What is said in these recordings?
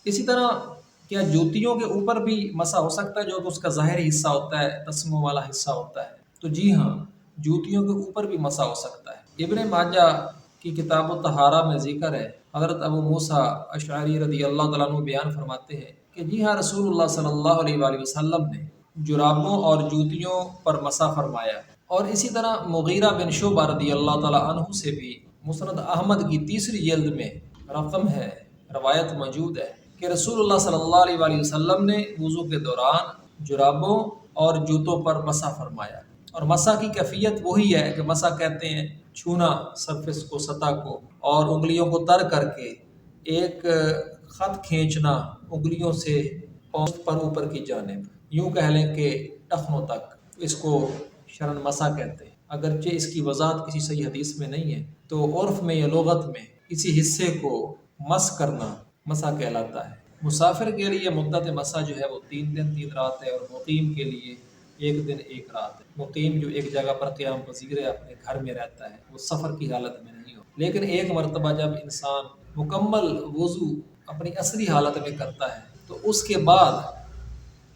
اسی طرح کیا جوتیوں کے اوپر بھی مسح ہو سکتا ہے جو کہ اس کا ظاہری حصہ ہوتا ہے، تسموں والا حصہ ہوتا ہے؟ تو جی ہاں، جوتیوں کے اوپر بھی مسح ہو سکتا ہے۔ ابن ماجہ کی کتاب الطہارہ میں ذکر ہے، حضرت ابو موسیٰ اشعری رضی اللہ تعالیٰ عنہ بیان فرماتے ہیں کہ جی ہاں، رسول اللہ صلی اللہ علیہ وآلہ وسلم نے جرابوں اور جوتیوں پر مسح فرمایا۔ اور اسی طرح مغیرہ بن شعبہ رضی اللہ تعالیٰ عنہ سے بھی مسند احمد کی تیسری جلد میں رقم ہے، روایت موجود ہے کہ رسول اللہ صلی اللہ علیہ وآلہ وسلم نے وضو کے دوران جرابوں اور جوتوں پر مسح فرمایا۔ اور مسح کی کیفیت وہی ہے کہ مسح کہتے ہیں چھونا سرفس کو، سطح کو، اور انگلیوں کو تر کر کے ایک خط کھینچنا انگلیوں سے پاؤں پر اوپر کی جانب، یوں کہہ لیں کہ ٹخنوں تک، اس کو شرن مسح کہتے ہیں۔ اگرچہ اس کی وضاحت کسی صحیح حدیث میں نہیں ہے، تو عرف میں یا لغت میں کسی حصے کو مس کرنا مسح کہلاتا ہے۔ مسافر کے لیے مدت مسح جو ہے وہ 3 دن 3 رات ہے، اور مقیم کے لیے 1 دن 1 رات ہے۔ مقیم جو ایک جگہ پر قیام پذیر ہے، اپنے گھر میں رہتا ہے، وہ سفر کی حالت میں نہیں ہو، لیکن ایک مرتبہ جب انسان مکمل وضو اپنی اصلی حالت میں کرتا ہے تو اس کے بعد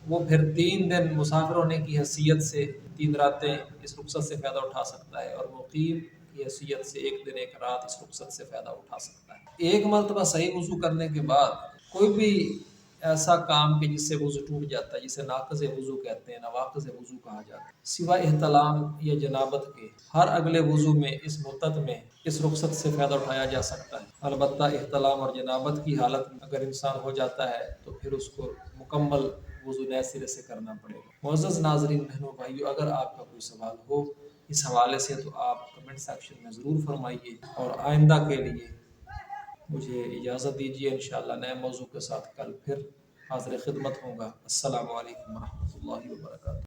وہ پھر 3 دن مسافر ہونے کی حیثیت سے 3 راتیں اس رخصت سے فائدہ اٹھا سکتا ہے، اور مقیم کی حیثیت سے 1 دن 1 رات اس رخصت سے فائدہ اٹھا سکتا ہے۔ ایک مرتبہ صحیح وضو کرنے کے بعد کوئی بھی ایسا کام کہ جس سے وضو ٹوٹ جاتا ہے، جسے ناقض وضو کہتے ہیں، نواقض وضو کہا جاتا ہے، سوائے احتلام یا جنابت کے ہر اگلے وضو میں اس مدت میں اس رخصت سے فائدہ اٹھایا جا سکتا ہے۔ البتہ احتلام اور جنابت کی حالت میں اگر انسان ہو جاتا ہے تو پھر اس کو مکمل وضو نئے سرے سے کرنا پڑے گا۔ معزز ناظرین، بہنوں بھائیو، اگر آپ کا کوئی سوال ہو اس حوالے سے تو آپ کمنٹ سیکشن میں ضرور فرمائیے، اور آئندہ کے لیے مجھے اجازت دیجیے، انشاءاللہ نئے موضوع کے ساتھ کل پھر حاضر خدمت ہوں گا۔ السلام علیکم ورحمۃ اللہ وبرکاتہ۔